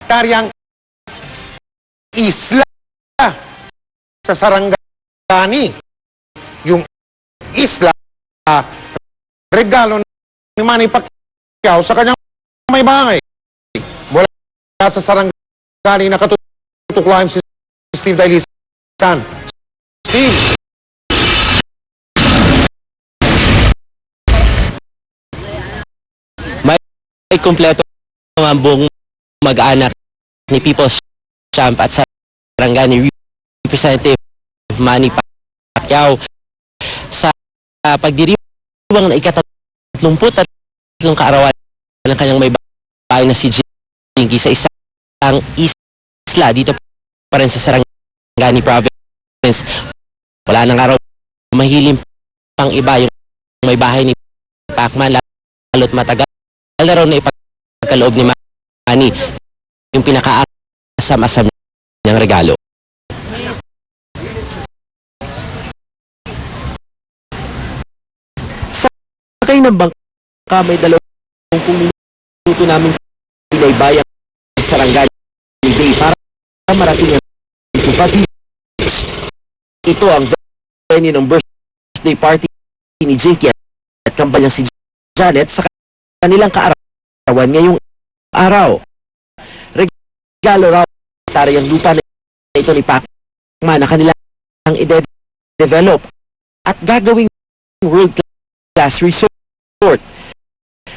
karyang isla sa Sarangani. Yung isla, regalo ni Manny Pacquiao sa kanyang may bahay. Mula sa Sarangani na katutuklahan si Steve Dailisan. Steve. May kumpleto ang buong mag-anak ni People's Champ at Sarangani Representative Manny Pacquiao sa pagdiriwang na ika-33 kaarawan ng kanyang may bahay na si Jinky sa isang isla dito pa rin sa Sarangani Province. Wala nang araw mahilim pang iba yung may bahay ni Pacman, lalo't matagal na raw na ipagkaloob ni Manny yung pinakaasam-asam niyang regalo. Sakay ng bangka may 20 minuto namin pinaybayang Sarangani Bay para marating ang Tupati. Ito ang venue ng birthday party ni Jinky at kampanyang si Janet sa kanilang kaarawan ngayong araw. Regalo raw taryang lupa na ito ni Pacman na kanilang i-develop at gagawing world-class resort.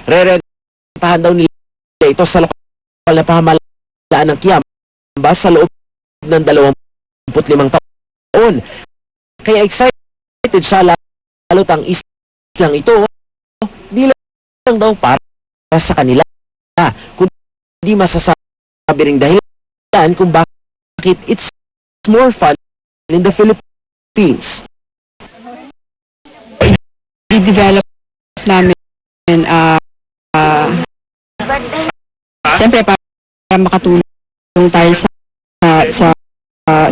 Rerentahan daw nila ito sa lokal na pamahalaan ng Kiamba sa loob ng 25 taon. Kaya excited siya lalo't ang islang ito di lang daw para sa kanila, kundi masasabi ring dahilan kung bakit it's more fun in the Philippines. I-develop namin siyempre para makatulong tayo sa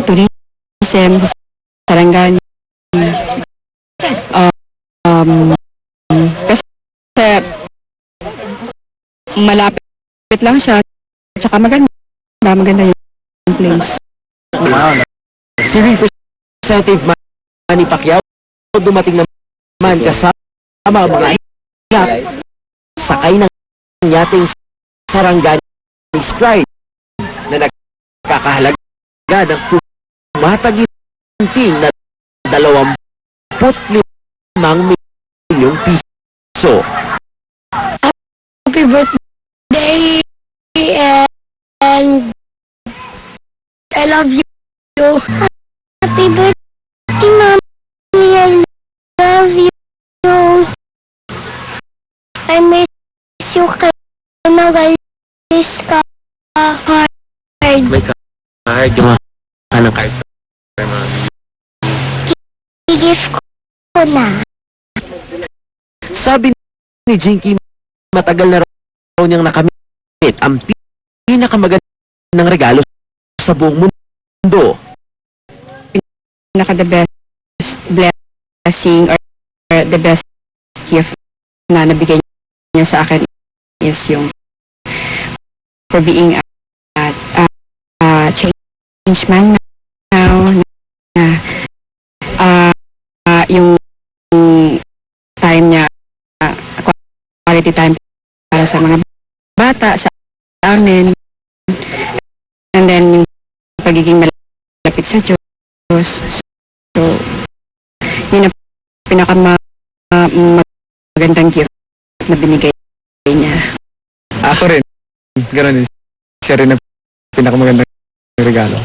tourism sa Sarangani. Kasi malapit lang siya, tsaka maganda yung place. Si Representative Manny Pacquiao dumating naman kasama ang mga iyak sakay ng yating Sarangani Stride na nagkakahalaga ng tumataginting na 25 milyong piso. Happy birthday and I love you. Happy birthday, Mommy. I love you. I miss you. Kaya nag-alis ka card. May card, yung anong card? I-gift ko na. Sabi ni Jinky, matagal na raw niyang nakamit ang pinakamagandang regalo sa buong mundo. The best blessing or the best gift na nabigay niya sa akin is yung for being change man now na yung time niya quality time para sa mga bata sa amin, and then yung pagiging malapit sa Diyos. So yun ang pinakamagandang gift na binigay niya. Ako rin, gano'n din. Siya rin ang pinakamagandang regalo.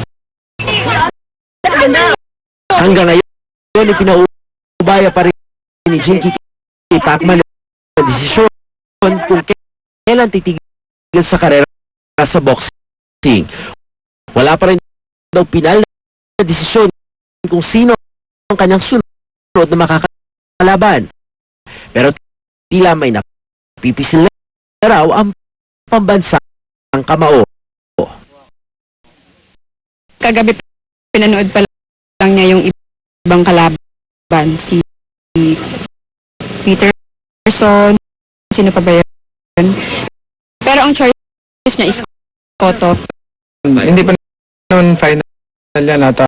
Hanggang ngayon, ipinaubaya pa rin ni Jinky kay Pacman ang desisyon kung kailan titigil sa karera sa boxing. Wala pa rin daw pinal na desisyon kung sino ang kanyang sunod na makakalaban. Pero tila may napipisil na raw ang pambansang kamao. Kagabi pinanood pa lang niya yung ibang kalaban, si Peterson, sino pa ba yun? Pero ang choice niya is Cotto. hindi pa naman final yan at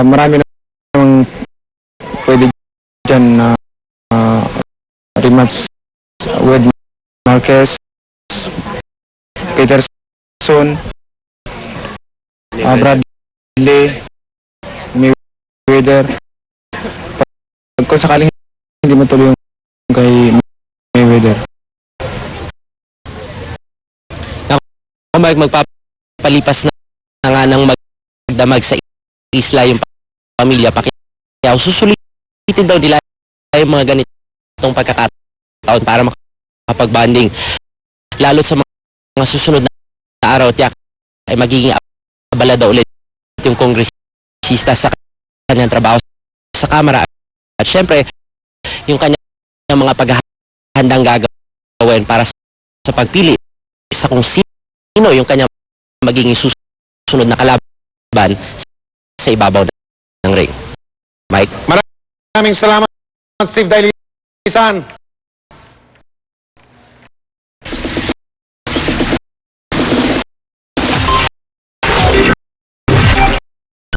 marami namang pwede dyan na rematch with Marquez, Peterson, Bradley, Mayweather. Kung sakaling hindi matuloy yung kay Mayweather. Magpapalipas na nga ng magdamag sa isla yung pamilya Pacquiao, susulitin daw nila yung mga ganitong pagkakataon para makapag-bonding. Lalo sa mga susunod na araw, tiyak ay magiging abala daw ulit yung kongresista sa kanyang trabaho sa Kamara. At syempre, yung kanyang mga paghahandang gagawin para sa pagpili sa kung sino yung kanyang magiging susunod na kalaban sa ibabaw ng ring. Mike? Maraming salamat, Steve Dailisan.